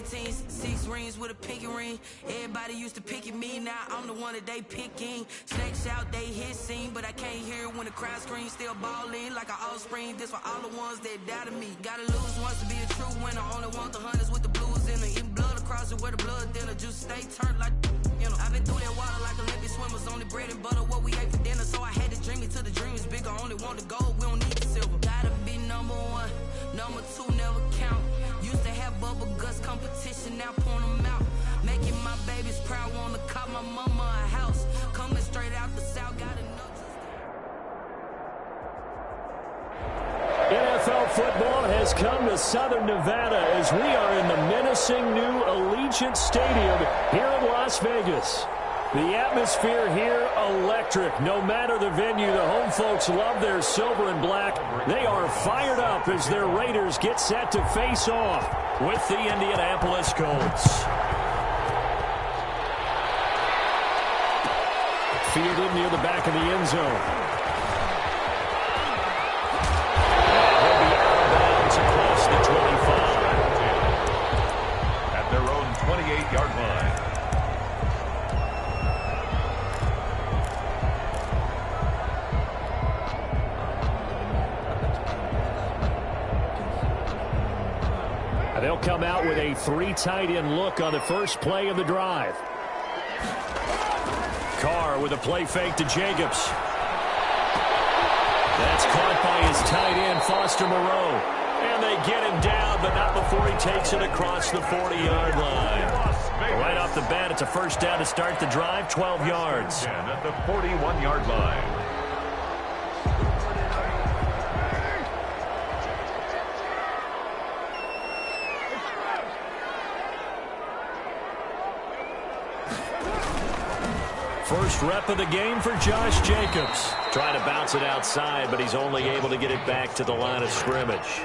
15s, 6 rings with a pinky ring. Everybody used to pick at me, now I'm the one that they picking. Snakes out, they hit scene, but I can't hear it when the crowd screams. Still ballin' like an offspring. This for all the ones that doubted me. Gotta lose once to be a true winner. Only want the hunters with the blues in it. Eating blood across it where the blood dinner. Juice stay turned like, you know. I've been through that water like Olympic swimmers. Only bread and butter, what we ate for dinner. So I had to dream it till the dream is bigger. Only want the gold, we don't need the silver. Gotta be number one, number two never count. Used to have bubble guts competition, now point them out. Making my babies proud, wanna cop my mama a house. Coming straight out the south, gotta know. NFL football has come to Southern Nevada as we are in the menacing new Allegiant Stadium here in Las Vegas. The atmosphere here, electric. No matter the venue, the home folks love their silver and black. They are fired up as their Raiders get set to face off with the Indianapolis Colts. Fielded near the back of the end zone. He'll be out of bounds across the 25. At their own 28-yard line. They'll come out with a 3 tight end look on the first play of the drive. Carr with a play fake to Jacobs. That's caught by his tight end, Foster Moreau. And they get him down, but not before he takes it across the 40-yard line. Right off the bat, it's a first down to start the drive, 12 yards. At the 41-yard line. First rep of the game for Josh Jacobs. Trying to bounce it outside, but he's only able to get it back to the line of scrimmage.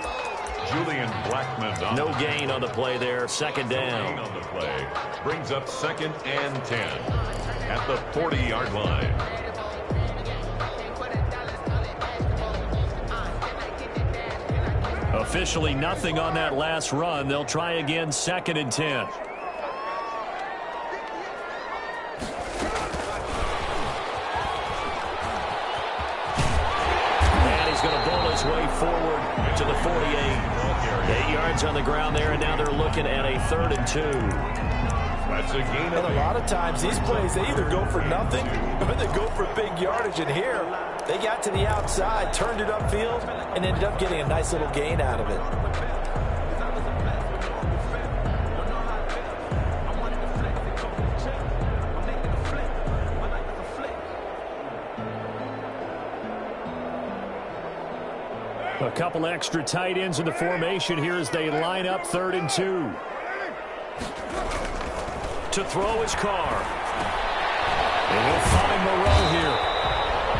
Julian Blackmon. No gain on the play there. Second down. On the play. Brings up 2nd and 10 at the 40-yard line. Officially nothing on that last run. They'll try again, 2nd and 10. Way forward to the 48. 8 yards on the ground there, and now they're looking at a 3rd and 2. That's a gain. And a lot of times these plays, they either go for nothing or they go for big yardage. And here, they got to the outside, turned it upfield, and ended up getting a nice little gain out of it. A couple extra tight ends in the formation here as they line up 3rd and 2. To throw is Carr. And he'll find Moreau here.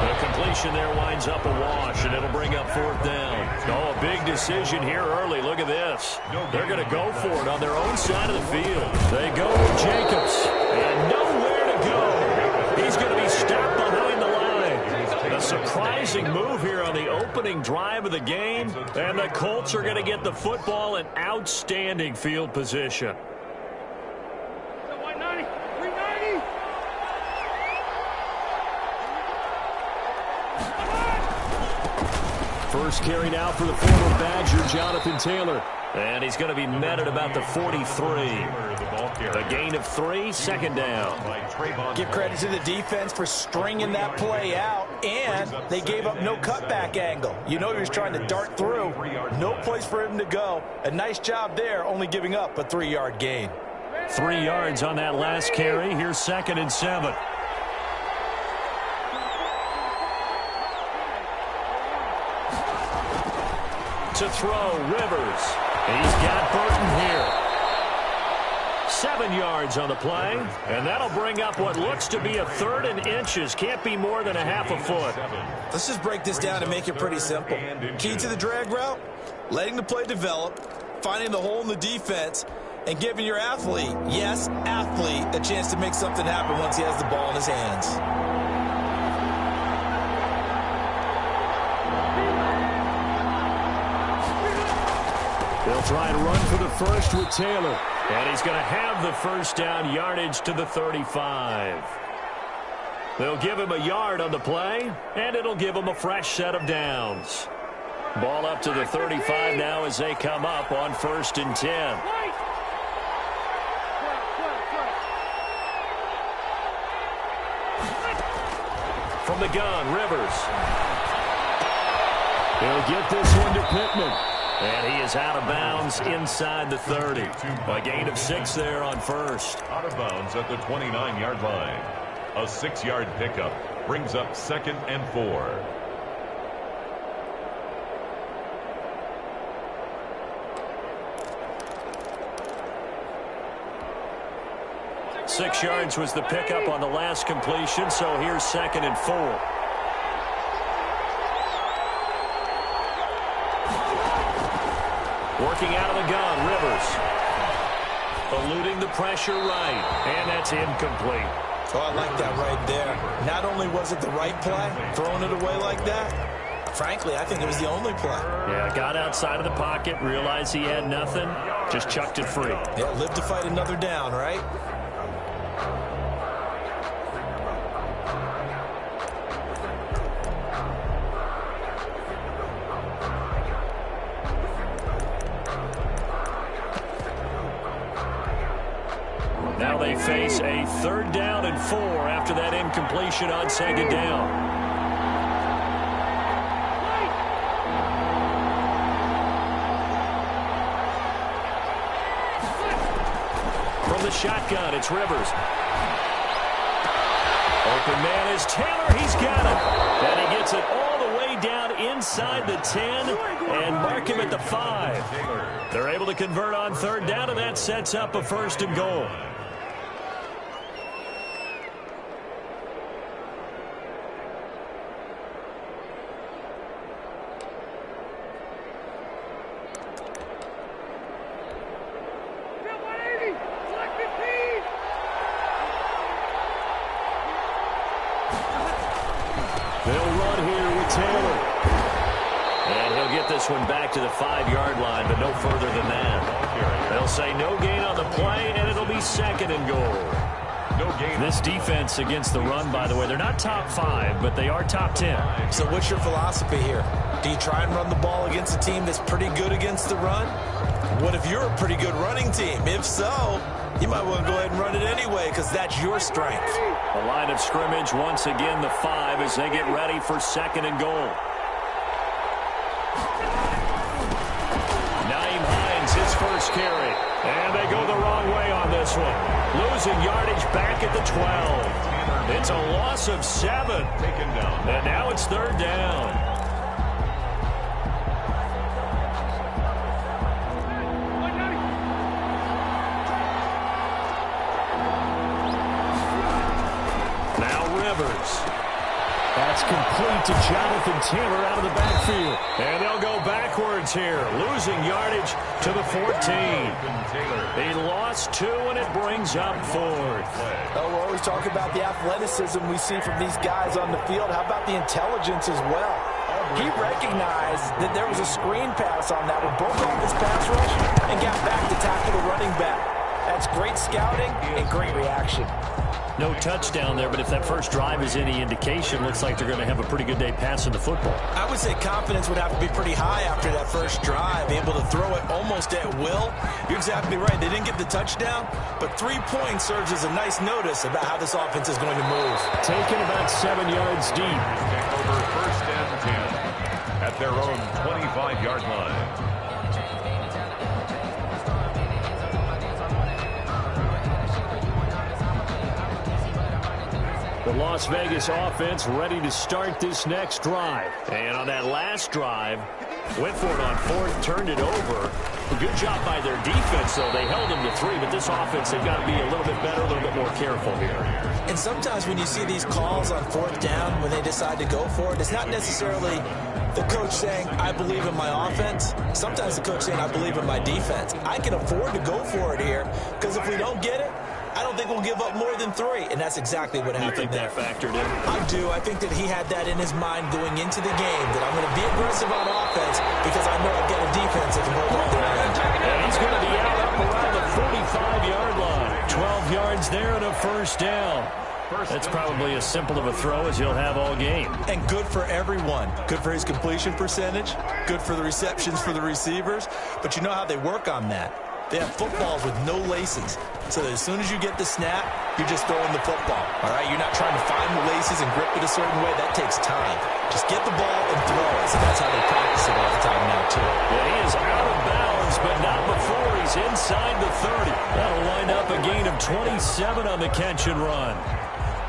The completion there winds up a wash, and it'll bring up 4th down. Oh, a big decision here early. Look at this. They're going to go for it on their own side of the field. They go with Jacobs. And nowhere to go. He's going to be stopped behind the line. A surprising move here on the opening drive of the game, and the Colts are going to get the football in outstanding field position. First carry now for the former Badger, Jonathan Taylor. And he's going to be met at about the 43. A gain of 3, 2nd down. Give credit to the defense for stringing that play out, and they gave up no cutback angle. You know he was trying to dart through. No place for him to go. A nice job there, only giving up a 3-yard gain. 3 yards on that last carry. Here's 2nd and 7. To throw, Rivers. He's got Burton here. 7 yards on the play, and that'll bring up what looks to be a 3rd and inches. Can't be more than a half a foot. Let's just break this down and make it pretty simple. Key to the drag route, letting the play develop, finding the hole in the defense, and giving your athlete, yes, athlete, a chance to make something happen once he has the ball in his hands. They'll try and run for the first with Taylor. And he's going to have the first down, yardage to the 35. They'll give him a yard on the play, and it'll give him a fresh set of downs. Ball up to the 35 now as they come up on 1st and 10. From the gun, Rivers. He'll get this one to Pittman. And he is out of bounds inside the 30. A gain of 6 there on 1st. Out of bounds at the 29-yard line. A 6-yard pickup brings up 2nd and 4. Six yards was the pickup on the last completion, so here's 2nd and 4. Working out of the gun, Rivers. Eluding the pressure right, and that's incomplete. Oh, I like that right there. Not only was it the right play, throwing it away like that, frankly, I think it was the only play. Yeah, got outside of the pocket, realized he had nothing, just chucked it free. Yeah, live to fight another down, right? Now they face a 3rd down and 4 after that incompletion on 2nd down. From the shotgun, it's Rivers. Open man is Taylor. He's got it. And he gets it all the way down inside the 10 and mark him at the 5. They're able to convert on 3rd down, and that sets up a 1st and goal. They'll run here with Taylor. And he'll get this one back to the 5-yard line, but no further than that. They'll say no gain on the play, and it'll be 2nd and goal. No gain. This defense against the run, by the way, they're not top 5, but they are top 10. So what's your philosophy here? Do you try and run the ball against a team that's pretty good against the run? What if you're a pretty good running team? If so, you might want to go ahead and run it anyway because that's your strength. The line of scrimmage once again the 5 as they get ready for 2nd and goal. Naeem Hines, his first carry. And they go the wrong way on this one. Losing yardage back at the 12. It's a loss of 7. Taken down. And now it's 3rd down. That's complete to Jonathan Taylor out of the backfield. And they'll go backwards here, losing yardage to the 14. He lost 2, and it brings up 4th. Oh, we always talk about the athleticism we see from these guys on the field. How about the intelligence as well? He recognized that there was a screen pass on that one, broke off his pass rush, and got back to tackle the running back. That's great scouting and great reaction. No touchdown there, but if that first drive is any indication, looks like they're going to have a pretty good day passing the football. I would say confidence would have to be pretty high after that first drive, able to throw it almost at will. You're exactly right. They didn't get the touchdown, but 3 points serves as a nice notice about how this offense is going to move. Taken about 7 yards deep. Over 1st and 10 at their own 25-yard line. The Las Vegas offense ready to start this next drive. And on that last drive, went for it on 4th, turned it over. A good job by their defense, though. They held them to 3, but this offense, they've got to be a little bit better, a little bit more careful here. And sometimes when you see these calls on 4th down, when they decide to go for it, it's not necessarily the coach saying, I believe in my offense. Sometimes the coach saying, I believe in my defense. I can afford to go for it here, because if we don't get it, I don't think we'll give up more than 3, and that's exactly what happened. You think that factored in? I do. I think that he had that in his mind going into the game, that I'm going to be aggressive on offense because I know I've got a defense that can hold on to the end. And he's going to be out up around the yards there and a first down. That's probably as simple of a throw as he'll have all game. And good for everyone. Good for his completion percentage. Good for the receptions for the receivers. But you know how they work on that. They have footballs with no laces. So that as soon as you get the snap, you're just throwing the football. All right? You're not trying to find the laces and grip it a certain way. That takes time. Just get the ball and throw it. So that's how they practice it all the time now, too. Yeah, he is out of bounds, but not before he's inside the 30. That'll wind up a gain of 27 on the catch and run.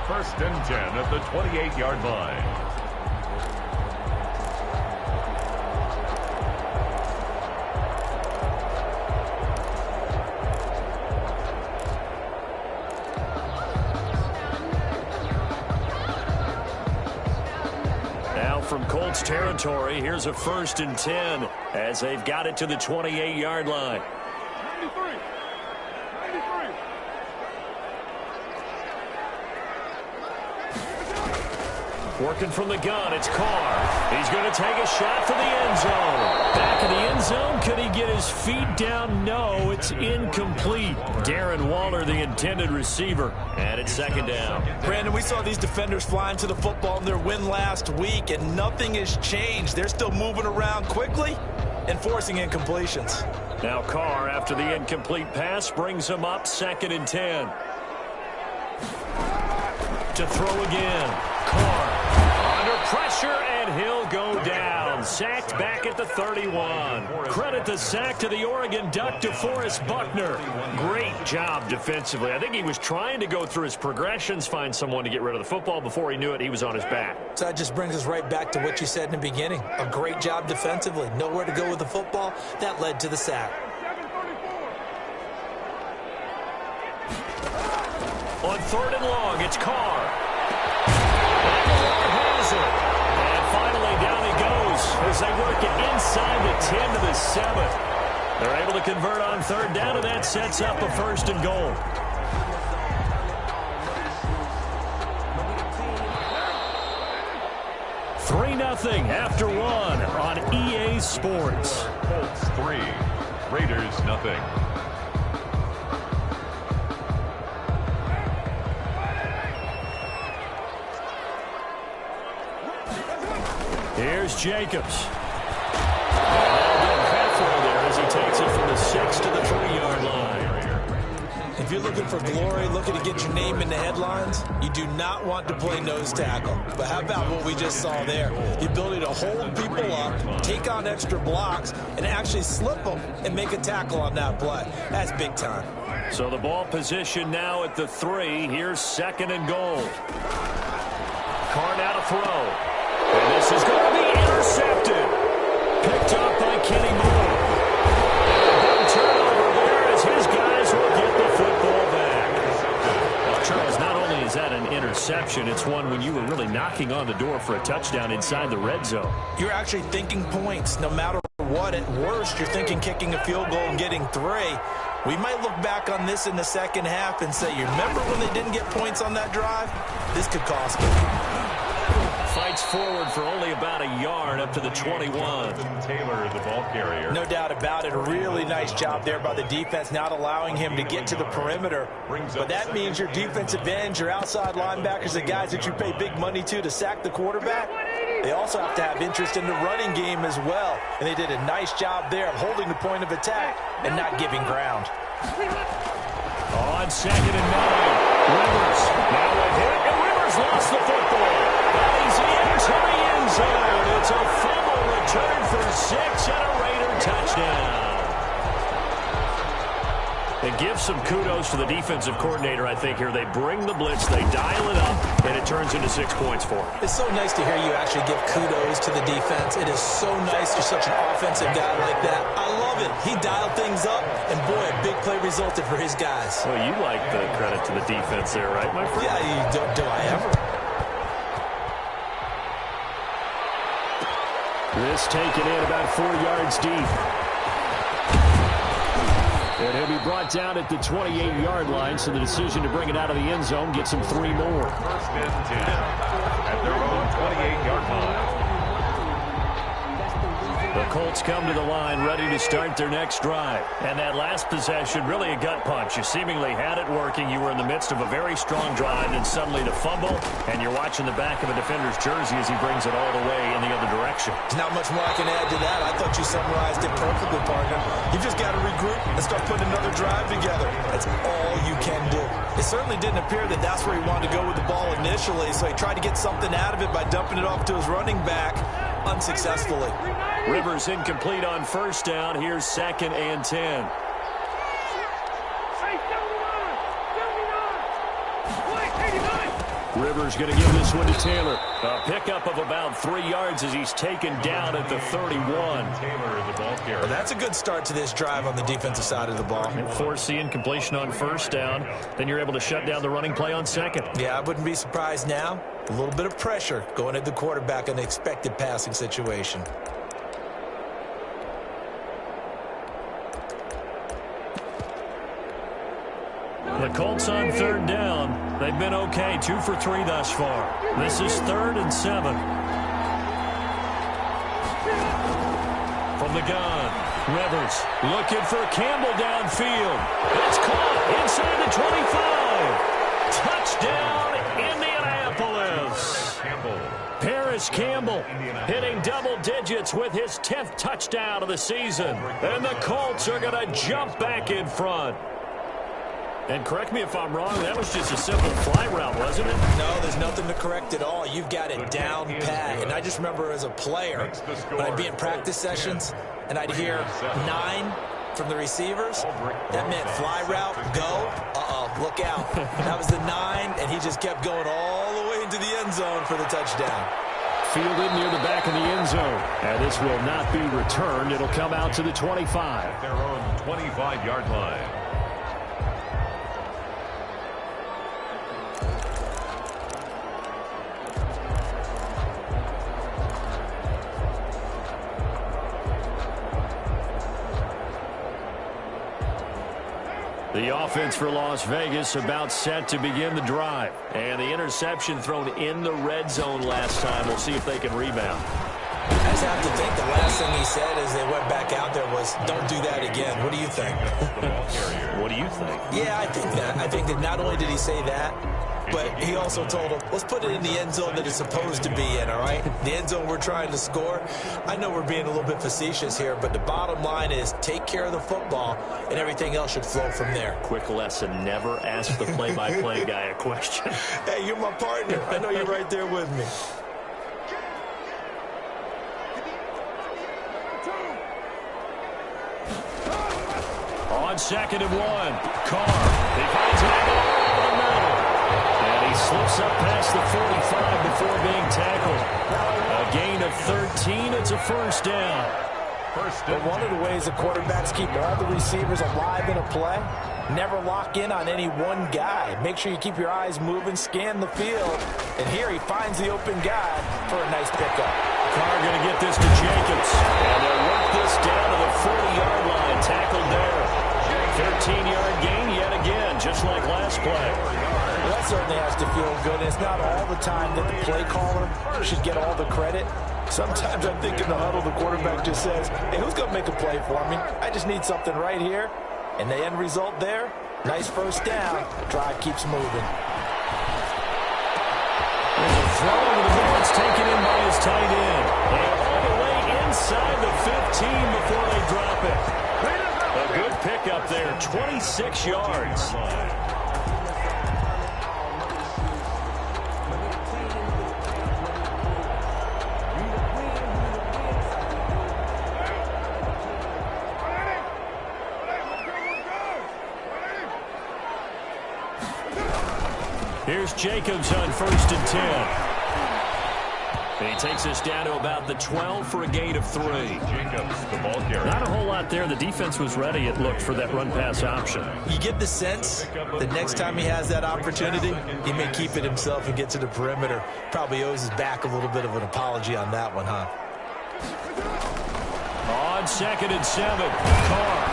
1st and 10 at the 28-yard line. Now from Colts territory, here's a 1st and 10 as they've got it to the 28-yard line. 93. Working from the gun, it's Carr. He's going to take a shot for the end zone. Back in the end zone, could he get his feet down? No, it's incomplete. Darren Waller, the intended receiver, and it's 2nd down. Brandon, we saw these defenders flying to the football in their win last week, and nothing has changed. They're still moving around quickly and forcing incompletions. Now Carr, after the incomplete pass, brings him up 2nd and 10. To throw again. Carr under pressure, and he'll go down. Sacked back at the 31. Credit the sack to the Oregon Duck, DeForest Buckner. Great job defensively. I think he was trying to go through his progressions, find someone to get rid of the football. Before he knew it, he was on his back. So that just brings us right back to what you said in the beginning. A great job defensively. Nowhere to go with the football. That led to the sack. On 3rd and long, it's Carr. And finally, down he goes as they work it inside the 10 to the 7. They're able to convert on 3rd down, and that sets up a 1st and goal. $3-0 after 1 on EA Sports. Colts 3, Raiders 0. Here's Jacobs. And halfway there as he takes it from the 6 to the 3-yard line. If you're looking for glory, looking to get your name in the headlines, you do not want to play nose tackle. But how about what we just saw there? The ability to hold people up, take on extra blocks, and actually slip them and make a tackle on that play. That's big time. So the ball position now at the 3. Here's 2nd and goal. Carr now to throw. And this is going to be intercepted. Picked up by Kenny Moore. And a big turnover there as his guys will get the football back. Well, Charles, not only is that an interception, it's one when you were really knocking on the door for a touchdown inside the red zone. You're actually thinking points no matter what. At worst, you're thinking kicking a field goal and getting 3. We might look back on this in the 2nd half and say, you remember when they didn't get points on that drive? This could cost them. Fights forward for only about a yard up to the 21. Taylor, the ball carrier. No doubt about it. A really nice job there by the defense, not allowing him to get to the perimeter. But that means your defensive ends, your outside linebackers, the guys that you pay big money to sack the quarterback, they also have to have interest in the running game as well. And they did a nice job there of holding the point of attack and not giving ground. On 2nd and 9. Rivers now a hit, and Rivers lost the football. He's into the end zone. It's a fumble return for 6 and a Raider touchdown. It gives some kudos to the defensive coordinator, I think, here. They bring the blitz, they dial it up, and it turns into 6 points for him. It's so nice to hear you actually give kudos to the defense. It is so nice you're such an offensive guy like that. I love it. He dialed things up, and boy, a big play resulted for his guys. Well, you like the credit to the defense there, right, my friend? Yeah, do I ever? This taken in about 4 yards deep. And he'll be brought down at the 28-yard line, so the decision to bring it out of the end zone gets him 3 more. 1st and 10 at their own 28-yard line. The Colts come to the line ready to start their next drive. And that last possession, really a gut punch. You seemingly had it working. You were in the midst of a very strong drive, and suddenly the fumble, and you're watching the back of a defender's jersey as he brings it all the way in the other direction. There's not much more I can add to that. I thought you summarized it perfectly, partner. You've just got to regroup and start putting another drive together. That's all you can do. It certainly didn't appear that that's where he wanted to go with the ball initially, so he tried to get something out of it by dumping it off to his running back unsuccessfully. Rivers incomplete on first down. Here's 2nd and 10. Rivers going to give this one to Taylor. A pickup of about 3 yards as he's taken down at the 31. Taylor, the ball carrier. Well, that's a good start to this drive on the defensive side of the ball. And force the incompletion on first down. Then you're able to shut down the running play on second. Yeah, I wouldn't be surprised now. A little bit of pressure going at the quarterback in an expected passing situation. The Colts on 3rd down. They've been okay, 2 for 3 thus far. This is 3rd and 7. From the gun, Rivers looking for Campbell downfield. It's caught inside the 25. Touchdown, Indianapolis. Paris Campbell hitting double digits with his 10th touchdown of the season. And the Colts are going to jump back in front. And correct me if I'm wrong, that was just a simple fly route, wasn't it? No, there's nothing to correct at all. You've got it down pat. And I just remember as a player, when I'd be in practice sessions, and I'd hear 9 from the receivers, that meant fly route, go, look out. That was the 9, and he just kept going all the way into the end zone for the touchdown. Fielded near the back of the end zone. And this will not be returned. It'll come out to the 25. Their own 25-yard line. The offense for Las Vegas about set to begin the drive. And the interception thrown in the red zone last time. We'll see if they can rebound. I just have to think the last thing he said as they went back out there was, don't do that again. What do you think? What do you think? Yeah, I think that. I think that not only did he say that, but he also told him, let's put it in the end zone that it's supposed to be in, all right? The end zone we're trying to score. I know we're being a little bit facetious here, but the bottom line is take care of the football, and everything else should flow from there. Quick lesson, never ask the play-by-play guy a question. Hey, you're my partner. I know you're right there with me. On 2nd and 1, Carr. He finds an angle over the middle. And he slips up past the 45 before being tackled. A gain of 13. It's a first down. But one of the ways the quarterbacks keep all the receivers alive in a play, never lock in on any one guy. Make sure you keep your eyes moving, scan the field. And here he finds the open guy for a nice pickup. Carr going to get this to Jacobs. And they'll work this down to the 40-yard line. Tackled there. 13-yard gain yet again, just like last play. Well, that certainly has to feel good. It's not all the time that the play caller should get all the credit. Sometimes I think in the huddle, the quarterback just says, hey, who's going to make a play for me? I just need something right here. And the end result there, nice first down. Drive keeps moving. There's a throw over the middle. It's taken in by his tight end. And all the way inside the 15 before they drop it. A good pickup there, 26 yards. Here's Jacobs on 1st and 10. And he takes us down to about the 12 for a gain of 3. Jacobs, the ball carrier. Not a whole lot there. The defense was ready, it looked, for that run-pass option. You get the sense that next time he has that opportunity, he may keep it himself and get to the perimeter. Probably owes his back a little bit of an apology on that one, huh? On 2nd and 7, Carr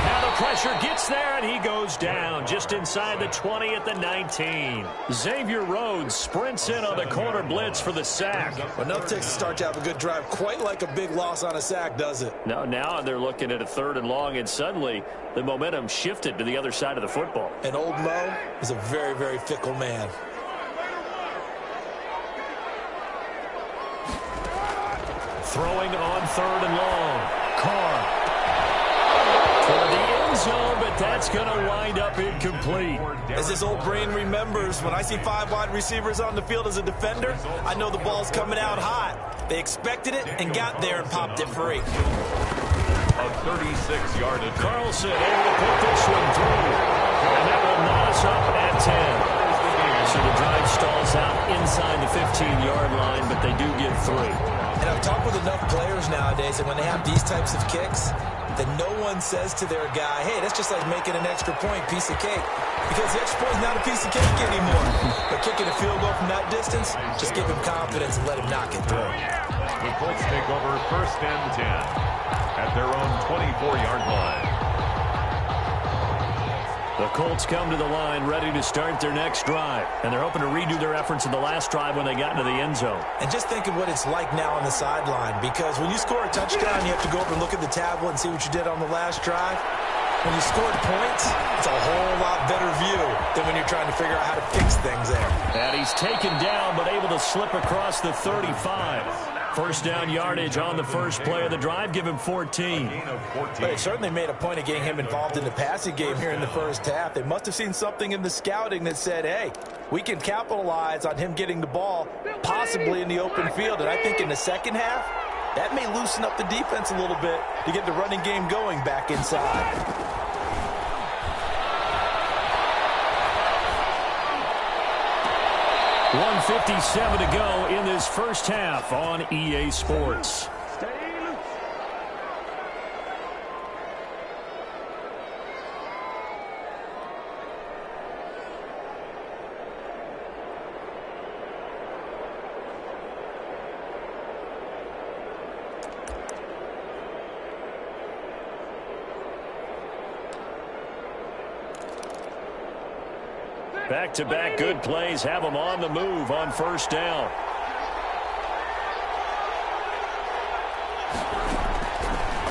had a pressure, gets there, and he goes down just inside the 20 at the 19. Xavier Rhodes sprints in on the corner blitz for the sack. Enough takes to start to have a good drive. Quite like a big loss on a sack, does it? Now they're looking at a 3rd and long, and suddenly the momentum shifted to the other side of the football. And old Mo is a very, very fickle man. Throwing on 3rd and long. Carr. Toward the end zone, but that's going to wind up incomplete. As his old brain remembers, when I see 5 wide receivers on the field as a defender, I know the ball's coming out hot. They expected it and got there and popped it free. A 36-yard attempt. Carlson able to put this one through. And that will knot us up at 10. So the drive stalls out inside the 15-yard line, but they do get 3. And I've talked with enough players nowadays that when they have these types of kicks, that no one says to their guy, hey, that's just like making an extra point, piece of cake. Because the extra point is not a piece of cake anymore. But kicking a field goal from that distance, just give him confidence and let him knock it through. The Colts take over 1st and 10 at their own 24-yard line. The Colts come to the line ready to start their next drive. And they're hoping to redo their efforts in the last drive when they got into the end zone. And just think of what it's like now on the sideline. Because when you score a touchdown, you have to go over and look at the tablet and see what you did on the last drive. When you scored points, it's a whole lot better view than when you're trying to figure out how to fix things there. And he's taken down but able to slip across the 35. First down yardage on the first play of the drive. Give him 14. But they certainly made a point of getting him involved in the passing game here in the first half. They must have seen something in the scouting that said, hey, we can capitalize on him getting the ball possibly in the open field. And I think in the second half, that may loosen up the defense a little bit to get the running game going back inside. 1:57 to go in this first half on EA Sports. Back-to-back good plays have them on the move on first down.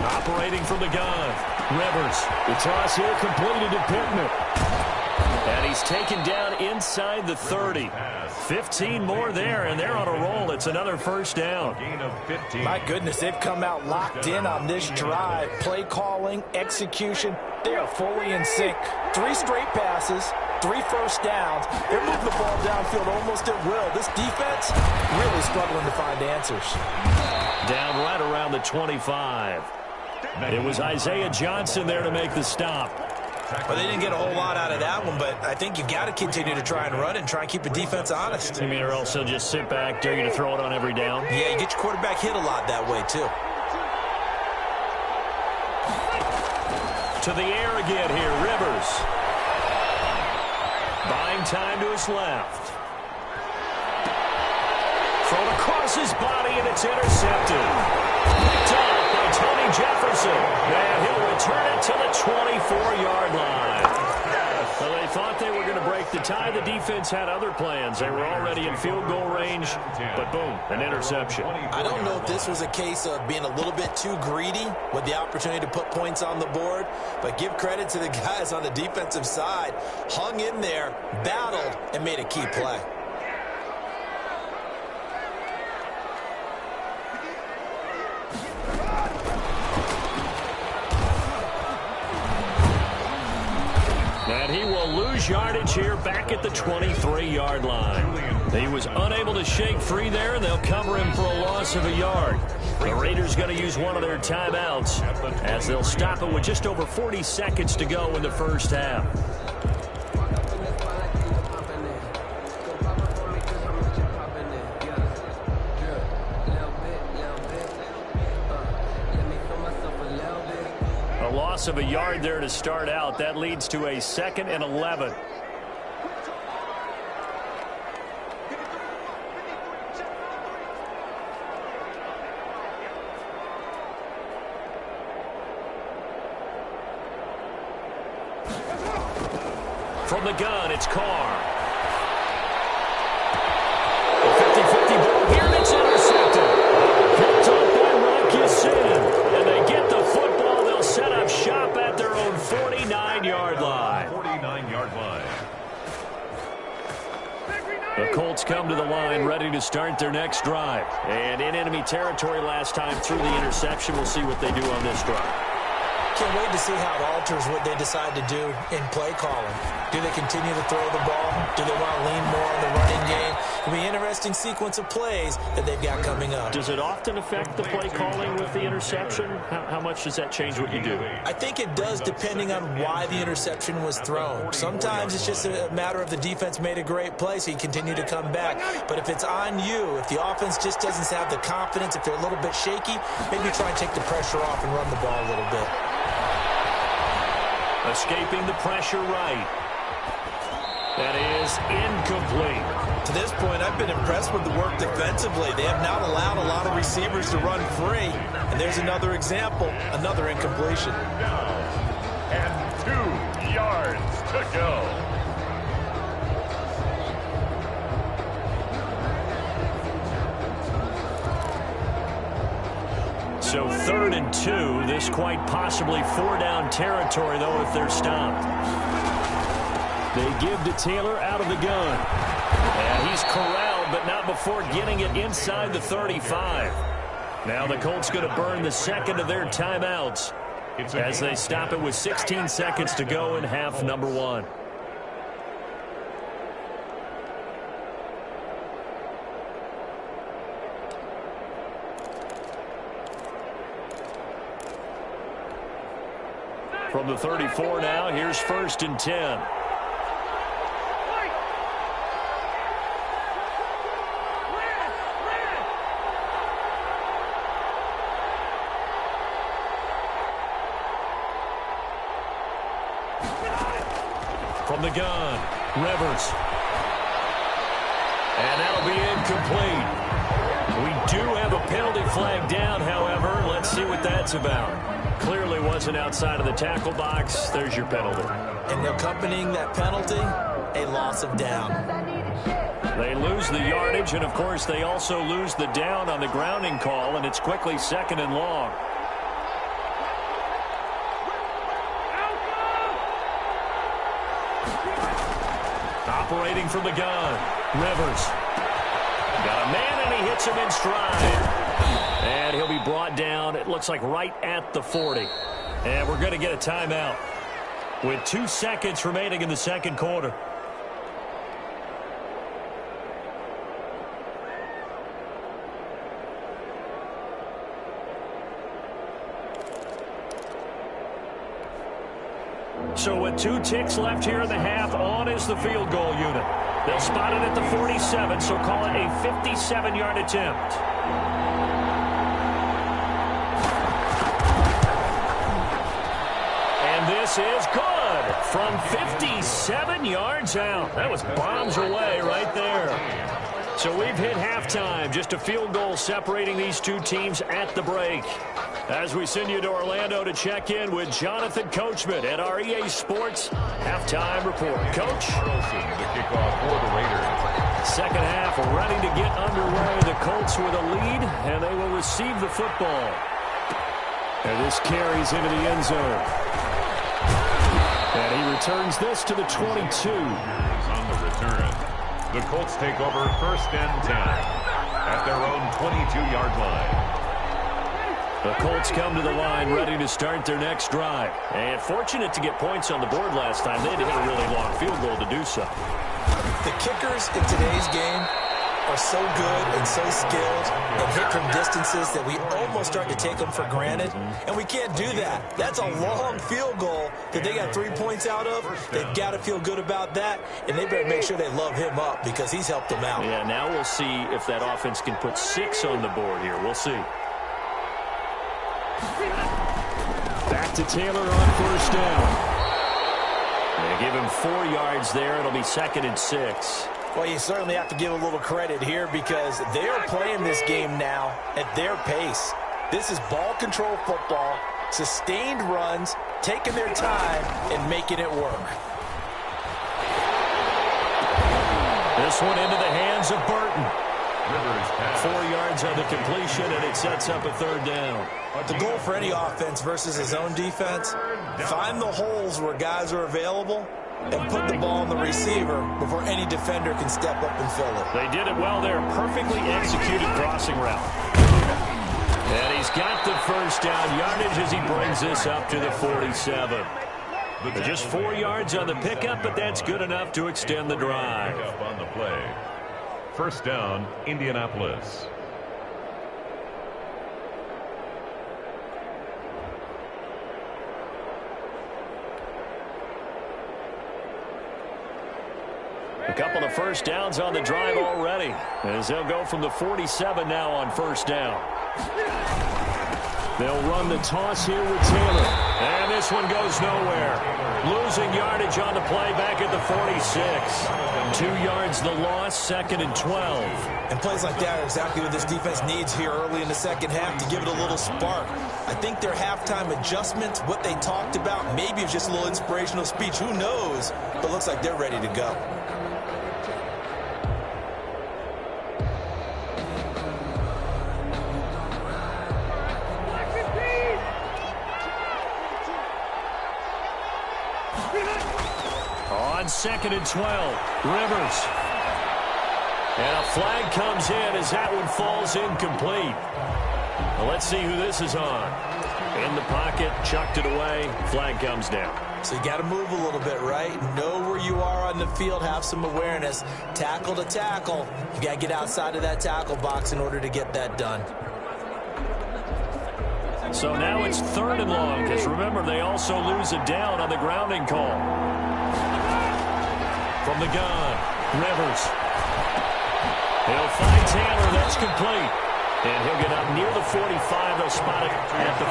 Operating from the gun. Rivers. The toss here completed to Pittman. And he's taken down inside the 30. 15 more there, and they're on a roll. It's another first down. Gain of 15. My goodness, they've come out locked in on this drive. Play calling, execution, they are fully in sync. 3 straight passes, 3 first downs. They're moving the ball downfield almost at will. This defense really struggling to find answers. Down right around the 25. It was Isaiah Johnson there to make the stop. Well, they didn't get a whole lot out of that one, but I think you've got to continue to try and run it and try and keep the defense honest. You mean, or else they'll just sit back, dare you to throw it on every down? Yeah, you get your quarterback hit a lot that way, too. To the air again here, Rivers. Buying time to his left. Thrown across his body, and it's intercepted. Picked off by Tony Jefferson. And he'll return it to the 24-yard line. Well, they thought they were going to break the tie. The defense had other plans. They were already in field goal range, but boom, an interception. I don't know if this was a case of being a little bit too greedy with the opportunity to put points on the board, but give credit to the guys on the defensive side. Hung in there, battled, and made a key play. And he will lose yardage here back at the 23-yard line. He was unable to shake free there, and they'll cover him for a loss of a yard. The Raiders going to use one of their timeouts as they'll stop it with just over 40 seconds to go in the first half. Loss of a yard there to start out. That leads to a 2nd and 11. From the gun, it's Carr. A 50-50 ball here, and it's intercepted. Picked up by Marcus Sin. And they get the football. They'll set up shop at their own 49-yard line. 49-yard line. The Colts come to the line ready to start their next drive. And in enemy territory last time through the interception. We'll see what they do on this drive. Can't wait to see how it alters what they decide to do in play calling. Do they continue to throw the ball? Do they want to lean more on the running game? It'll be an interesting sequence of plays that they've got coming up. Does it often affect the play calling with the interception? How much does that change what you do? I think it does depending on why the interception was thrown. Sometimes it's just a matter of the defense made a great play, so you continue to come back. But if it's on you, if the offense just doesn't have the confidence, if they're a little bit shaky, maybe try and take the pressure off and run the ball a little bit. Escaping the pressure right. That is incomplete. To this point, I've been impressed with the work defensively. They have not allowed a lot of receivers to run free. And there's another example, another incompletion. And 2 yards to go. So 3rd and 2. This quite possibly 4-down territory, though, if they're stopped. They give to Taylor out of the gun. And he's corralled, but not before getting it inside the 35. Now the Colts going to burn the second of their timeouts as they stop it with 16 seconds to go in half number 1. From the 34 now, here's 1st and 10. From the gun, Rivers. And that'll be incomplete. We do have a penalty flag down, however. Let's see what that's about. Clearly wasn't outside of the tackle box. There's your penalty. And accompanying that penalty, a loss of down. They lose the yardage, and, of course, they also lose the down on the grounding call, and it's quickly 2nd and long. Operating from the gun, Rivers. Got a man, and he hits him in stride. And he'll be brought down, it looks like right at the 40. And we're going to get a timeout with 2 seconds remaining in the second quarter. So with 2 ticks left here in the half, on is the field goal unit. They'll spot it at the 47, so call it a 57-yard attempt. And this is good from 57 yards out. That was bombs away right there. So we've hit halftime, just a field goal separating these 2 teams at the break. As we send you to Orlando to check in with Jonathan Coachman at our EA Sports Halftime Report. Coach? Carlson, the kickoff for the Raiders. Second half ready to get underway. The Colts with a lead, and they will receive the football. And this carries into the end zone. And he returns this to the 22. On the return, the Colts take over 1st and 10 at their own 22-yard line. The Colts come to the line ready to start their next drive. And fortunate to get points on the board last time. They had to hit a really long field goal to do so. The kickers in today's game are so good and so skilled and hit from distances that we almost start to take them for granted. And we can't do that. That's a long field goal that they got 3 points out of. They've got to feel good about that, and they better make sure they love him up because he's helped them out. Yeah, now we'll see if that offense can put 6 on the board here. We'll see. Back to Taylor on 1st down. They give him 4 yards there. It'll be 2nd and 6. Well, you certainly have to give a little credit here because they are playing this game now at their pace. This is ball control football, sustained runs, taking their time, and making it work. This one into the hands of Burton. 4 yards on the completion, and it sets up a third down. The goal for any offense versus his own defense, find the holes where guys are available and put the ball on the receiver before any defender can step up and fill it. They did it well there. Perfectly executed crossing route. And he's got the first down yardage as he brings this up to the 47. Just 4 yards on the pickup, but that's good enough to extend the drive. On the play. First down, Indianapolis. A couple of first downs on the drive already, as they'll go from the 47 now on first down. They'll run the toss here with Taylor. And this one goes nowhere. Losing yardage on the play back at the 46. 2 yards the loss, 2nd and 12. And plays like that are exactly what this defense needs here early in the second half to give it a little spark. I think their halftime adjustments, what they talked about, maybe it's just a little inspirational speech. Who knows? But looks like they're ready to go. On 2nd and 12, Rivers. And a flag comes in as that one falls incomplete. Well, let's see who this is on. In the pocket, chucked it away, flag comes down. So you got to move a little bit, right? Know where you are on the field, have some awareness. Tackle to tackle. You got to get outside of that tackle box in order to get that done. So now it's 3rd and long, because remember, they also lose a down on the grounding call. From the gun, Rivers. He'll find Taylor. That's complete. And he'll get up near the 45. They'll spot it at the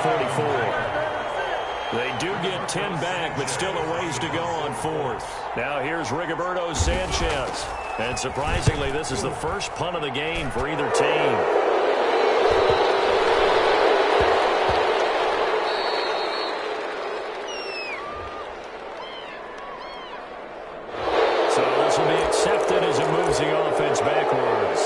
44. They do get 10 back, but still a ways to go on 4th. Now here's Rigoberto Sanchez. And surprisingly, this is the first punt of the game for either team. Accepted as it moves the offense backwards.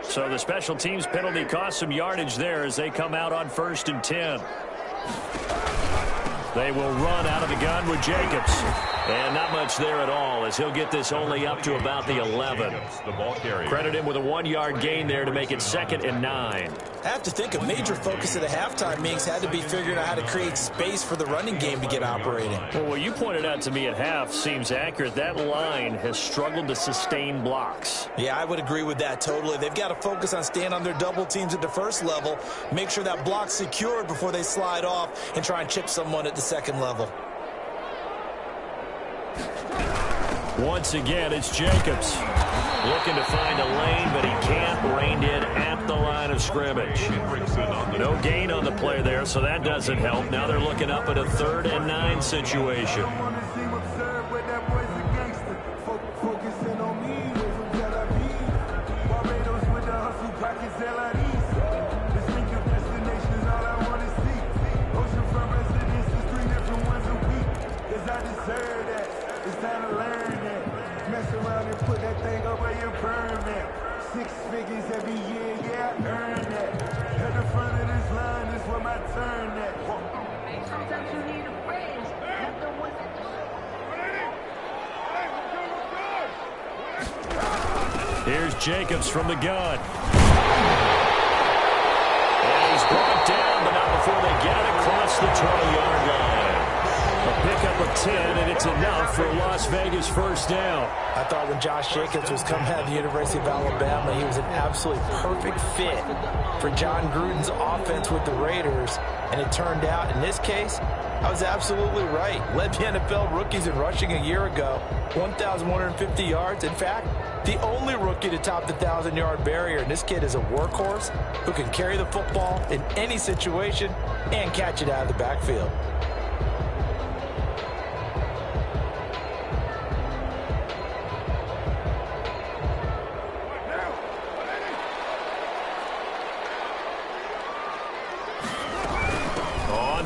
So the special teams penalty cost some yardage there as they come out on 1st and 10. They will run out of the gun with Jacobs. And not much there at all as he'll get this only up to about the 11. Credit him with a 1-yard gain there to make it 2nd and 9. I have to think a major focus of the halftime meetings had to be figuring out how to create space for the running game to get operating. Well, what you pointed out to me at half seems accurate. That line has struggled to sustain blocks. Yeah, I would agree with that totally. They've got to focus on staying on their double teams at the first level, make sure that block's secured before they slide off and try and chip someone at the second level. Once again, it's Jacobs. Looking to find a lane, but he can't. Reined in at the line of scrimmage. No gain on the play there, so that doesn't help. Now they're looking up at a 3rd and 9 situation. Here's Jacobs from the gun. And he's brought down, but not before they get it across the 20-yard line. A pickup of 10, and it's enough for a Las Vegas first down. I thought when Josh Jacobs was coming out of the University of Alabama, he was an absolutely perfect fit for John Gruden's offense with the Raiders. And it turned out, in this case, I was absolutely right. Led the NFL rookies in rushing a year ago, 1,150 yards. In fact, the only rookie to top the 1,000-yard barrier. And this kid is a workhorse who can carry the football in any situation and catch it out of the backfield.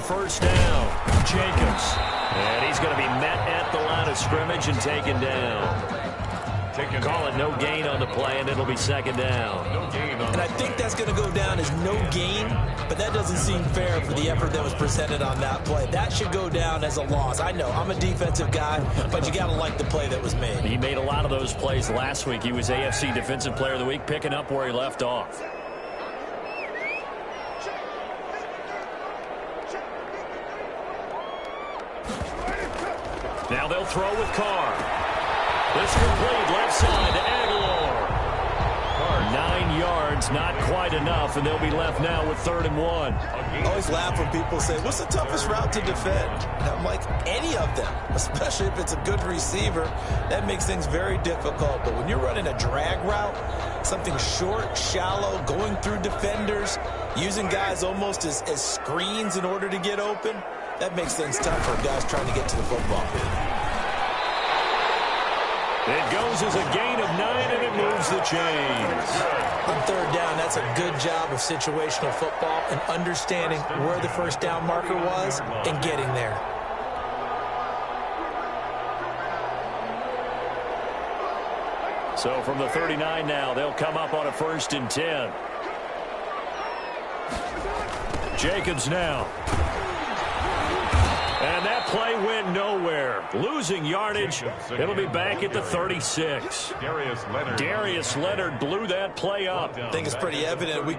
first down. Jacobs. And he's going to be met at the line of scrimmage and taken down. Call it no gain on the play, and it'll be second down. And I think that's going to go down as no gain, but that doesn't seem fair for the effort that was presented on that play. That should go down as a loss. I know, I'm a defensive guy, but you got to like the play that was made. He made a lot of those plays last week. He was AFC Defensive Player of the Week, picking up where he left off. Now they'll throw with Carr. This complete left side to Aguilar. 9 yards, not quite enough, and they'll be left now with 3rd and 1. I always laugh when people say, what's the toughest route to defend? And I'm like, any of them, especially if it's a good receiver. That makes things very difficult. But when you're running a drag route, something short, shallow, going through defenders, using guys almost as screens in order to get open, that makes things tough for guys trying to get to the football. It goes as a gain of 9, and it moves the chains. On 3rd down, that's a good job of situational football and understanding where the first down marker was and getting there. So from the 39 now, they'll come up on a 1st and 10. Jacobs now. And that play went nowhere. Losing yardage. It'll be back at the 36. Darius Leonard blew that play up. I think it's pretty evident.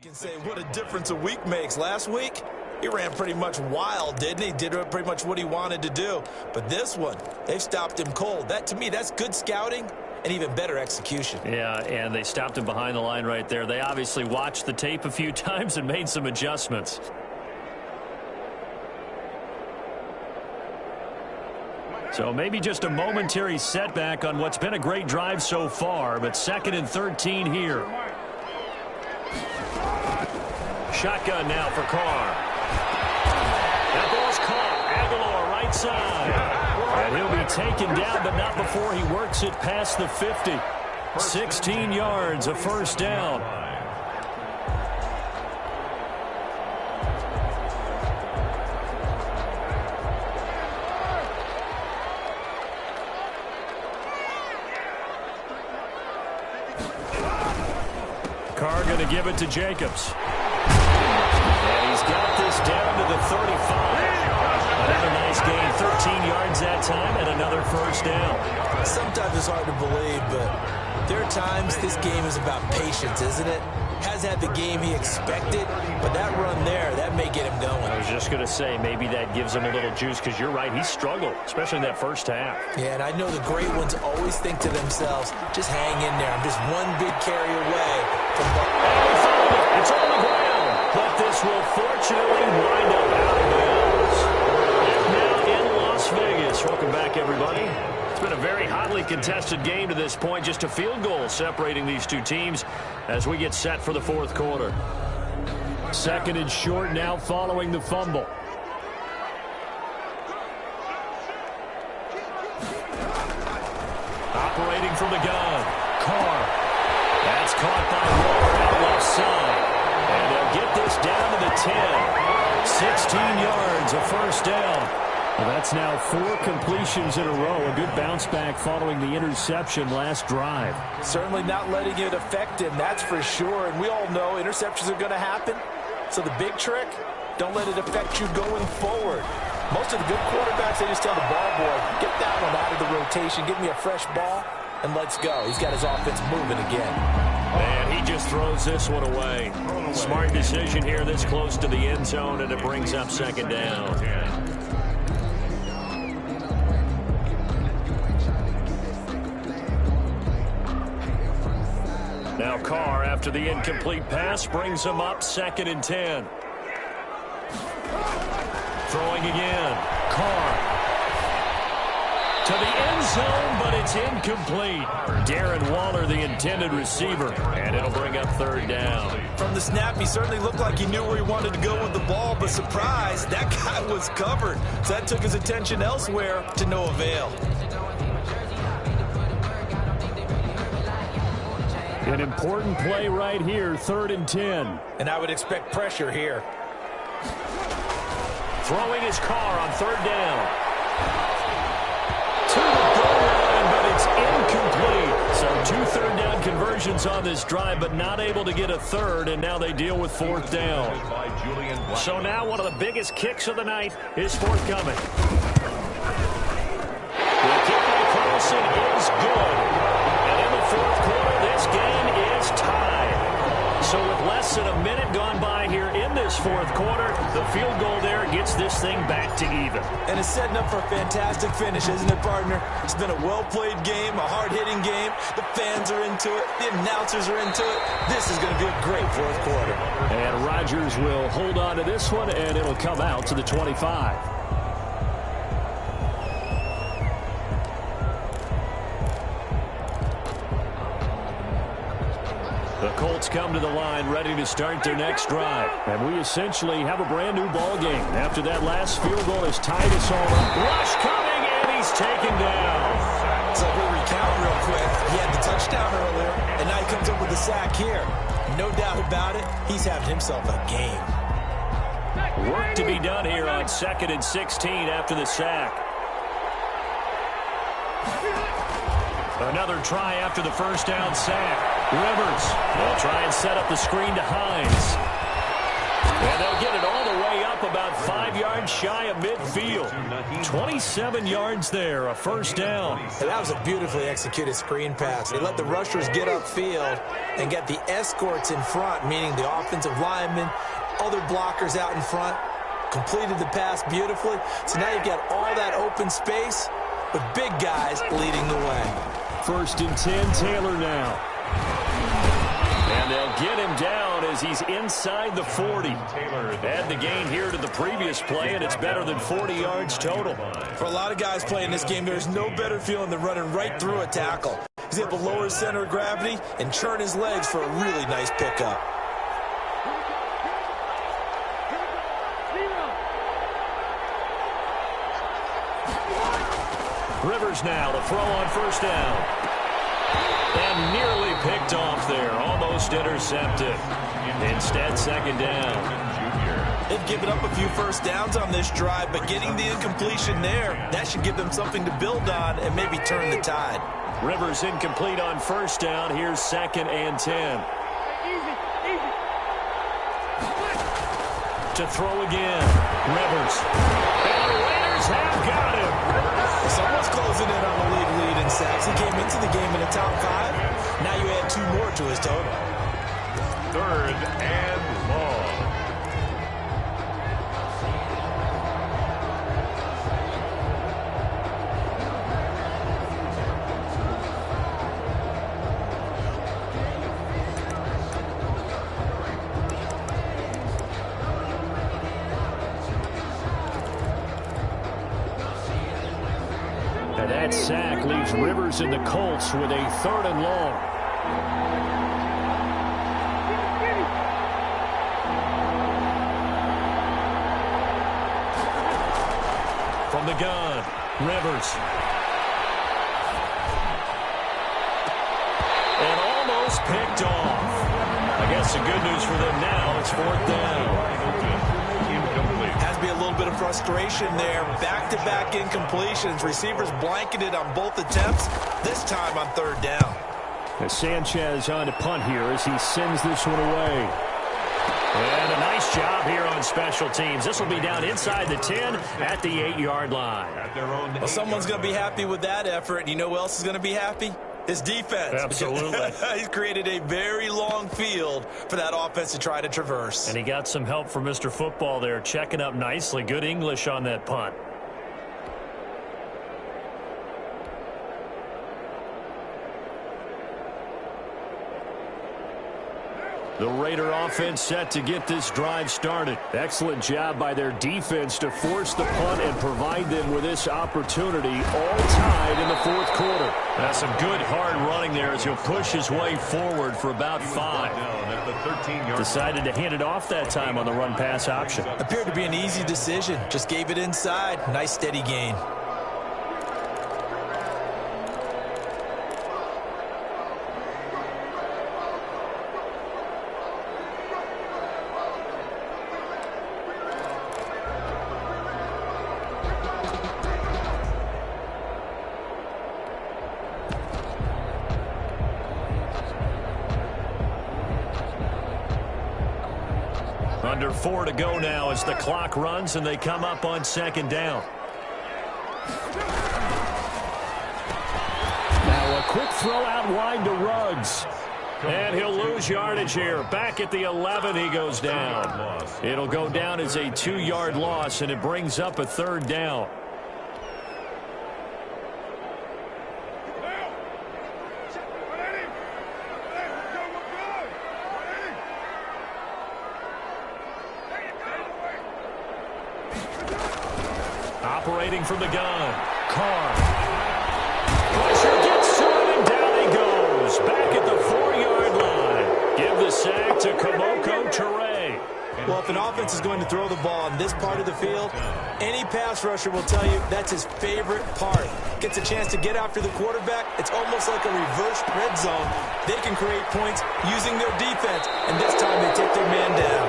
You can say what a difference a week makes. Last week, he ran pretty much wild, didn't he? Did pretty much what he wanted to do. But this one, they've stopped him cold. That, to me, that's good scouting and even better execution. Yeah, and they stopped him behind the line right there. They obviously watched the tape a few times and made some adjustments. So maybe just a momentary setback on what's been a great drive so far, but 2nd and 13 here. Shotgun now for Carr. That ball's caught. Aguilar right side. And he'll be taken down, but not before he works it past the 50. 16 yards, a 1st down. Carr going to give it to Jacobs. And he's got this down to the 35. Another nice gain, 13 yards that time, and another 1st down. Sometimes it's hard to believe, but there are times this game is about patience, isn't it? Has had the game he expected, but that run there, that may get him going. I was just going to say, maybe that gives him a little juice, because you're right, he struggled, especially in that 1st half. Yeah, and I know the great ones always think to themselves, just hang in there. I'm just one big carry away from It's on the ground, but this will fortunately wind up out of bounds. And now in Las Vegas. Welcome back, everybody. It's been a very hotly contested game to this point. Just a field goal separating these two teams as we get set for the fourth quarter. Second and short now following the fumble. Operating from the gun. Carr. That's caught by Waller out left side. And they'll get this down to the 10. 16 yards, a first down. Well, that's now 4 completions in a row. A good bounce back following the interception last drive. Certainly not letting it affect him, that's for sure. And we all know interceptions are going to happen. So the big trick, don't let it affect you going forward. Most of the good quarterbacks, they just tell the ball boy, get that one out of the rotation, give me a fresh ball, and let's go. He's got his offense moving again. And he just throws this one away. Smart decision here this close to the end zone, and it brings up second down. Now Carr, after the incomplete pass, brings him up second and 10. Throwing again. Carr. To the end zone, but it's incomplete. Darren Waller, the intended receiver, and it'll bring up third down. From the snap, he certainly looked like he knew where he wanted to go with the ball, but surprise, that guy was covered. So that took his attention elsewhere to no avail. An important play right here, third and 10. And I would expect pressure here. Throwing his Carr on third down. To the goal line, but it's incomplete. So 2 third down conversions on this drive, but not able to get a third, and now they deal with fourth down. So now one of the biggest kicks of the night is forthcoming. The kick by Carlson is good. And in the fourth quarter, this game is tied. So with less than a minute gone by here in this fourth quarter, the field goal there gets this thing back to even. And it's setting up for a fantastic finish, isn't it, partner? It's been a well-played game, a hard-hitting game. The fans are into it. The announcers are into it. This is going to be a great fourth quarter. And Rodgers will hold on to this one, and it'll come out to the 25. The Colts come to the line ready to start their next drive. And we essentially have a brand new ball game. After that last field goal has tied us all up. Rush coming, and he's taken down. So we'll recount real quick. He had the touchdown earlier, and now he comes up with the sack here. No doubt about it, he's having himself a game. Work to be done here on 2nd and 16 after the sack. Another try after the first down sack. Rivers will try and set up the screen to Hines. And they'll get it all the way up about 5 yards shy of midfield. 27 yards there, a first down. And that was a beautifully executed screen pass. They let the rushers get upfield and get the escorts in front, meaning the offensive linemen, other blockers out in front, completed the pass beautifully. So now you've got all that open space with big guys leading the way. First and 10, Taylor now. And they'll get him down as he's inside the 40. Add the gain here to the previous play, and it's better than 40 yards total. For a lot of guys playing this game, there's no better feeling than running right through a tackle. He's able to lower his center of gravity and churn his legs for a really nice pickup. Rivers now to throw on first down. And nearly picked off there. Almost intercepted. Instead, second down. They've given up a few first downs on this drive, but getting the incompletion there, that should give them something to build on and maybe turn the tide. Rivers incomplete on first down. Here's 2nd and 10. To throw again. Rivers. And the Raiders have got him. Someone's closing in on the league in sacks. He came into the game in the top 5. Now you add 2 more to his total. 3rd and long. that sack leaves Rivers and the Colts with a 3rd and long. From the gun, Rivers. And almost picked off. I guess the good news for them now, it's 4th down. Has to be a little bit of frustration there. Back-to-back incompletions. Receivers blanketed on both attempts, this time on 3rd down. As Sanchez on to punt here as he sends this one away. And a nice job here on special teams. This will be down inside the 10 at the 8-yard line. Well, someone's going to be happy with that effort. And you know who else is going to be happy? His defense. Absolutely. He's created a very long field for that offense to try to traverse. And he got some help from Mr. Football there, checking up nicely. Good English on that punt. The Raider offense set to get this drive started. Excellent job by their defense to force the punt and provide them with this opportunity, all tied in the 4th quarter. That's some good hard running there as he'll push his way forward for about 5. Decided to hand it off that time on the run-pass option. Appeared to be an easy decision. Just gave it inside. Nice steady gain. Under 4 to go now as the clock runs and they come up on 2nd down. Now a quick throw out wide to Ruggs. And he'll lose yardage here. Back at the 11 he goes down. It'll go down as a 2-yard loss and it brings up a 3rd down. Operating from the gun. Carr. Pressure gets to him and down he goes. Back at the 4-yard line. Give the sack to Kamoko Toure. Well, if an offense is going to throw the ball on this part of the field, any pass rusher will tell you that's his favorite part. Gets a chance to get after the quarterback. It's almost like a reverse red zone. They can create points using their defense, and this time they take their man down.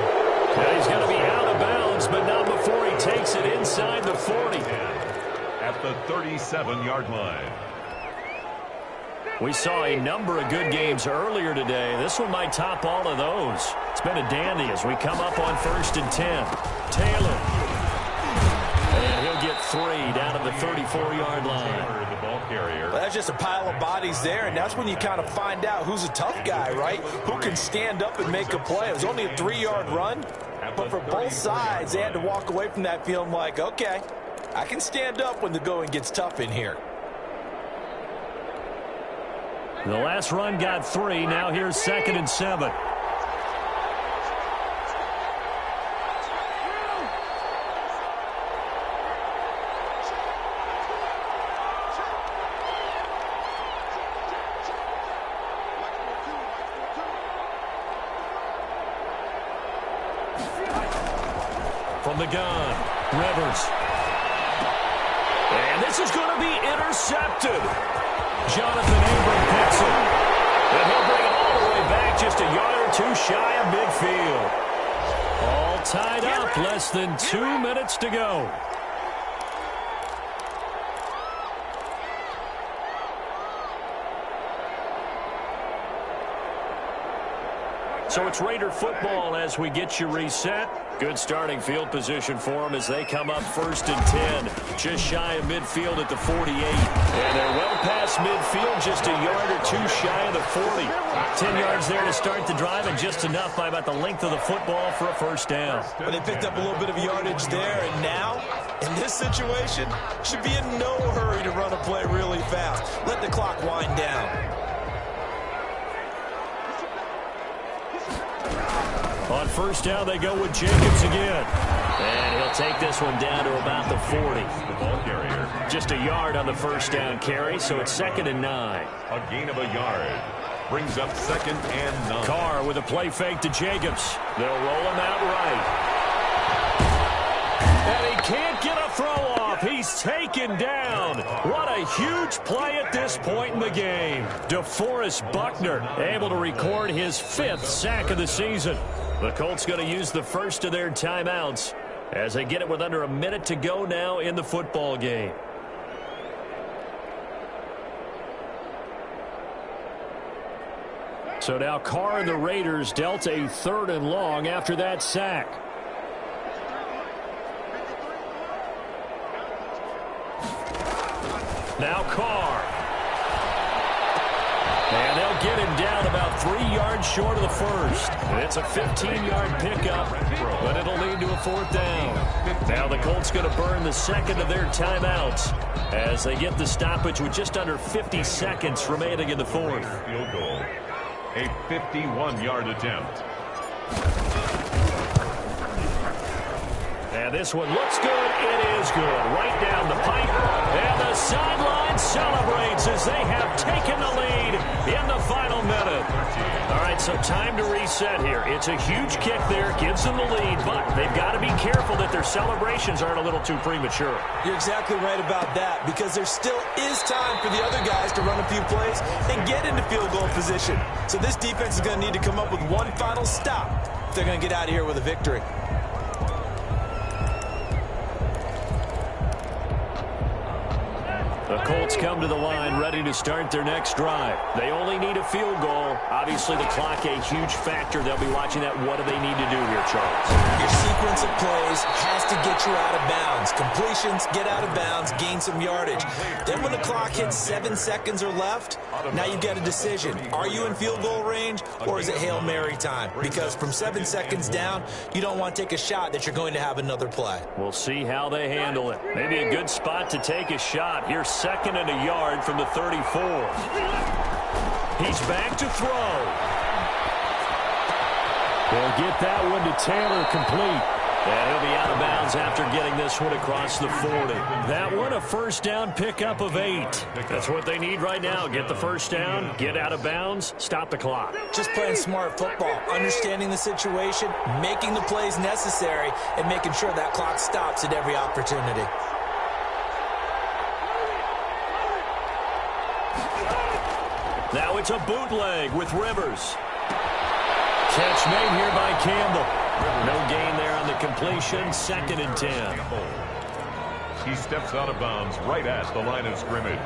Now he's going to be out of bounds, but not before he takes it inside the 40. At the 37-yard line. We saw a number of good games earlier today. This one might top all of those. It's been a dandy as we come up on 1st and 10. Taylor. And he'll get 3 down to the 34-yard line. Well, that's just a pile of bodies there, and that's when you kind of find out who's a tough guy, right? Who can stand up and make a play. It was only a 3-yard run, but for both sides, they had to walk away from that feeling like, okay, I can stand up when the going gets tough in here. The last run got 3. Now here's 2nd and 7. From the gun, Rivers. And this is going to be intercepted. Jonathan Abram picks it. And he'll bring it all the way back just a yard or 2 shy of midfield. All tied up, less than 2 minutes to go. So it's Raider football as we get you reset. Good starting field position for them as they come up 1st and 10. Just shy of midfield at the 48. And they're well past midfield, just a yard or 2 shy of the 40. 10 yards there to start the drive and just enough by about the length of the football for a 1st down. Well, they picked up a little bit of yardage there, and now, in this situation, should be in no hurry to run a play really fast. Let the clock wind down. On first down, they go with Jacobs again. And he'll take this one down to about the 40. The ball carrier. Just a yard on the first down carry, so it's 2nd and 9. A gain of a yard. Brings up 2nd and 9. Carr with a play fake to Jacobs. They'll roll him out right. And he can't get a throw off. He's taken down. What a huge play at this point in the game. DeForest Buckner able to record his 5th sack of the season. The Colts going to use the first of their timeouts as they get it with under a minute to go now in the football game. So now Carr and the Raiders dealt a 3rd and long after that sack. Now Carr. And they'll get him down about 3 yards short of the first. It's a 15-yard pickup, but it'll lead to a 4th down. Now the Colts going to burn the 2nd of their timeouts as they get the stoppage with just under 50 seconds remaining in the 4th. Field goal. A 51-yard attempt. And this one looks good. It is good. Right down the pipe. And the sideline celebrates as they have taken the lead in the final minute. All right, so time to reset here. It's a huge kick there. Gives them the lead, but they've got to be careful that their celebrations aren't a little too premature. You're exactly right about that, because there still is time for the other guys to run a few plays and get into field goal position. So this defense is going to need to come up with one final stop if they're going to get out of here with a victory. The Colts come to the line ready to start their next drive. They only need a field goal. Obviously, the clock a huge factor. They'll be watching that. What do they need to do here, Charles? Your sequence of plays has to get you out of bounds. Completions, get out of bounds, gain some yardage. Then when the clock hits 7 seconds or left, now you've got a decision. Are you in field goal range, or is it Hail Mary time? Because from 7 seconds down, you don't want to take a shot that you're going to have another play. We'll see how they handle it. Maybe a good spot to take a shot. Here's 2nd and a yard from the 34. He's back to throw. They'll get that one to Taylor complete. And he'll be out of bounds after getting this one across the 40. That one a first down pickup of 8. That's what they need right now. Get the first down, get out of bounds, stop the clock. Just playing smart football, understanding the situation, making the plays necessary, and making sure that clock stops at every opportunity. Now it's a bootleg with Rivers. Catch made here by Campbell. No gain there on the completion. 2nd and 10. He steps out of bounds right at the line of scrimmage.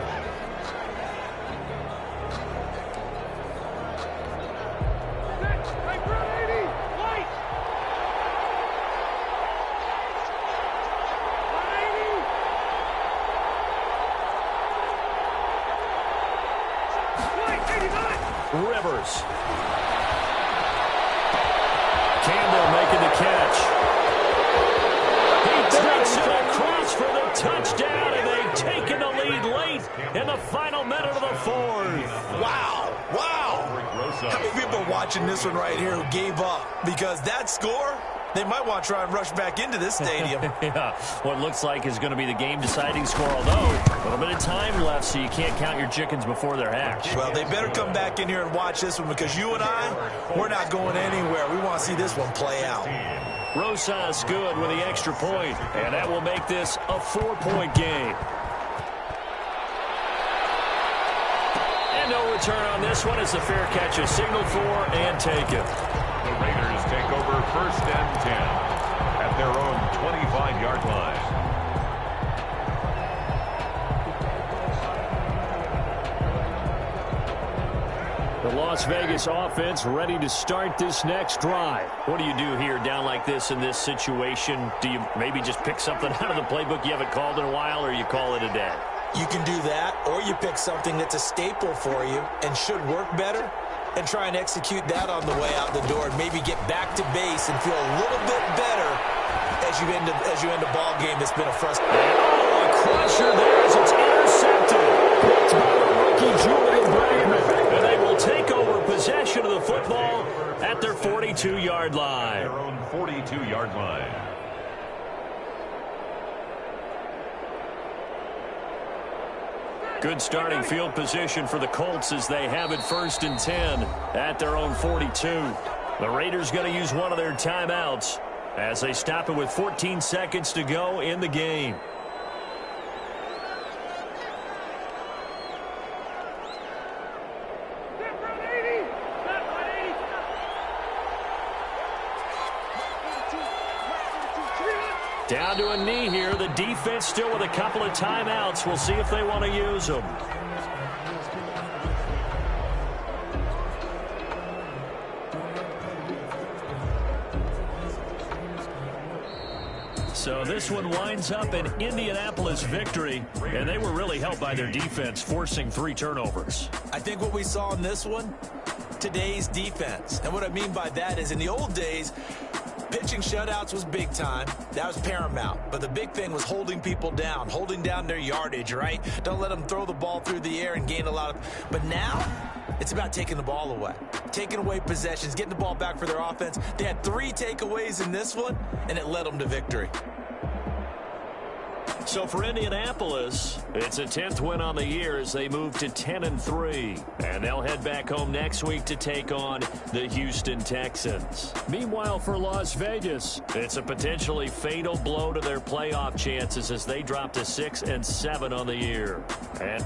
Rivers. Campbell making the catch. He takes it across for the touchdown, and they've taken the lead late in the final minute of the 4th. Wow. How many people are watching this one right here who gave up? Because that score, they might want to try and rush back into this stadium. Yeah, what looks like is going to be the game-deciding score, although a little bit of time left, so you can't count your chickens before they're hatched. Well, they better come back in here and watch this one, because you and I, we're not going anywhere. We want to see this one play out. Rosas good with the extra point, and that will make this a 4-point game. And no return on this one as the fair catch is signaled for and taken. The Raiders take over 1st and 10 at their own 25-yard line. The Las Vegas offense ready to start this next drive. What do you do here down like this in this situation? Do you maybe just pick something out of the playbook you haven't called in a while, or you call it a day? You can do that, or you pick something that's a staple for you and should work better, and try and execute that on the way out the door, and maybe get back to base and feel a little bit better as you end a ball game that's been a frustration. Oh, a crusher there as it's intercepted. Picked by the rookie Julian Brandon. And they will take over possession of the football at their 42. 42-yard line. Their own 42-yard line. Good starting field position for the Colts as they have it 1st and 10 at their own 42. The Raiders going to use one of their timeouts as they stop it with 14 seconds to go in the game. Down to a knee here. The defense still with a couple of timeouts. We'll see if they want to use them. So this one winds up an Indianapolis victory, and they were really helped by their defense, forcing 3 turnovers. I think what we saw in this one, today's defense. And what I mean by that is in the old days, pitching shutouts was big time. That was paramount. But the big thing was holding people down, holding down their yardage, right? Don't let them throw the ball through the air and gain a lot of... But now, it's about taking the ball away. Taking away possessions, getting the ball back for their offense. They had 3 takeaways in this one, and it led them to victory. So for Indianapolis, it's a 10th win on the year as they move to 10-3. And they'll head back home next week to take on the Houston Texans. Meanwhile, for Las Vegas, it's a potentially fatal blow to their playoff chances as they drop to 6-7 on the year. And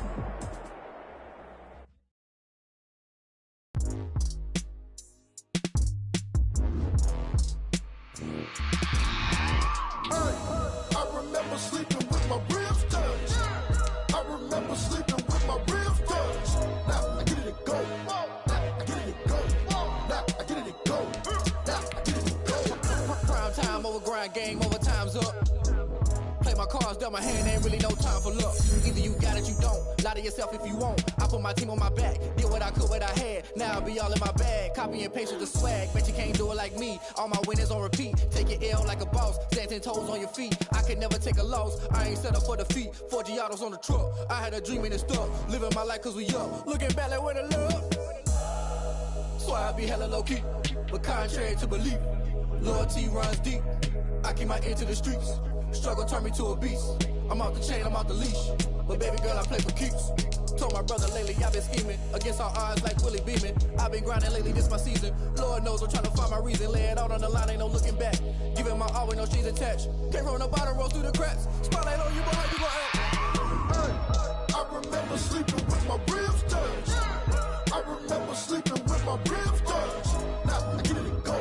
game over, time's up. Play my cards, dealt my hand, ain't really no time for luck. Either you got it, you don't. Lie to yourself if you won't. I put my team on my back, did what I could, what I had. Now I'll be all in my bag, copy and paste with the swag. Bet you can't do it like me. All my winners on repeat. Take your L like a boss, stand 10 toes on your feet. I can never take a loss, I ain't set up for defeat. 4 Giottos on the truck, I had a dream and it stuck. Living my life cause we up, looking back like where the love. So I be hella low key, but contrary to belief, loyalty runs deep. I keep my ear to the streets. Struggle turned me to a beast. I'm out the chain, I'm out the leash. But baby girl, I play for keeps. Told my brother lately, I've been scheming. Against all odds like Willie Beeman. I've been grinding lately, this my season. Lord knows I'm trying to find my reason. Lay it out on the line, ain't no looking back. Giving my all with no strings attached. Came from the bottom, roll through the cracks. Spotlight on you, boy, how you gon' act? I remember sleeping with my ribs touched. I remember sleeping with my ribs touched. Now I get it and go.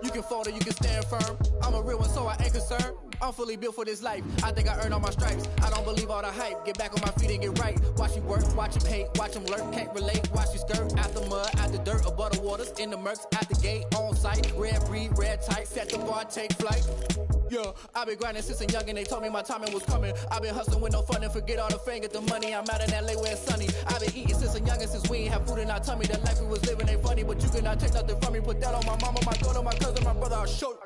You can fold or you can stand firm. I'm a real one, so I ain't concerned. I'm fully built for this life. I think I earned all my stripes. I don't believe all the hype. Get back on my feet and get right. Watch you work, watch him hate, watch him lurk. Can't relate, watch you skirt. Out the mud, out the dirt, above the waters, in the murks, at the gate, on site. Red breed, red tight, set the bar, take flight. Yeah, I've been grinding since a young and they told me my timing was coming. I've been hustling with no fun and forget all the fame, get the money. I'm out in LA where it's sunny. I've been eating since a young and since we ain't have food in our tummy. The life we was living ain't funny, but you cannot take nothing from me. Put that on my mama, my daughter, my cousin, my brother, I'll show you.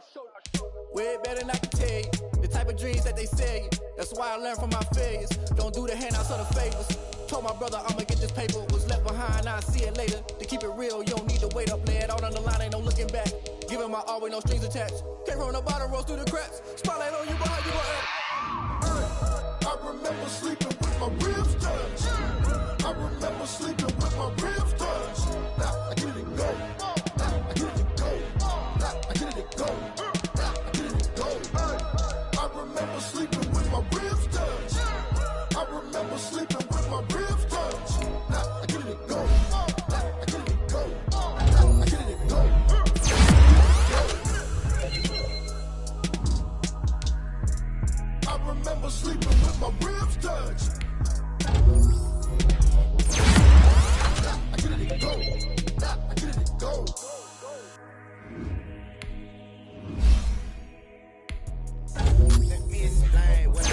Way better than I can tell you. The type of dreams that they sell you. That's why I learned from my failures. Don't do the handouts or the favors. Told my brother I'ma get this paper. Was left behind, I'll see it later. To keep it real, you don't need to wait up. Lay it out on the line, ain't no looking back. Giving my all with no strings attached. Came from the bottom, rose through the cracks. Spotlight on you, boy, how you gon' act? I remember sleeping with my ribs touched. I remember sleeping with my ribs touched. Now I get it and go. Now I get it and go. Now I get it and go. Now I get it and go. I remember sleeping with my ribs touched. I remember sleeping with my ribs touched. Now I get it and go. Now I get it and go. Now I get it and go. I remember sleeping with my ribs touched. Now I get it and go. Now I get it and go. Let me explain what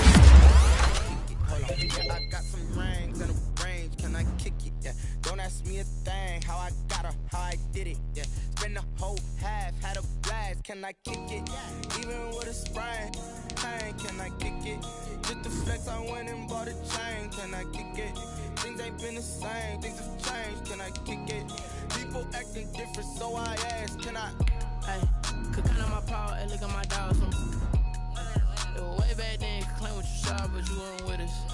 hold on. Yeah, I got some rings and a range. Can I kick it? Yeah. Don't ask me a thing. How I got her, how I did it. Yeah. Spend the whole half, had a blast. can I kick it? Even with a sprain, pain, can I kick it? Just the flex, I went and bought a chain, can I kick it? Things ain't been the same, things have changed, can I kick it? People acting different, so I asked, can I? Hey, could count on my power, hey, look at my dogs. It was way back then, could claim what you saw, but you weren't with us.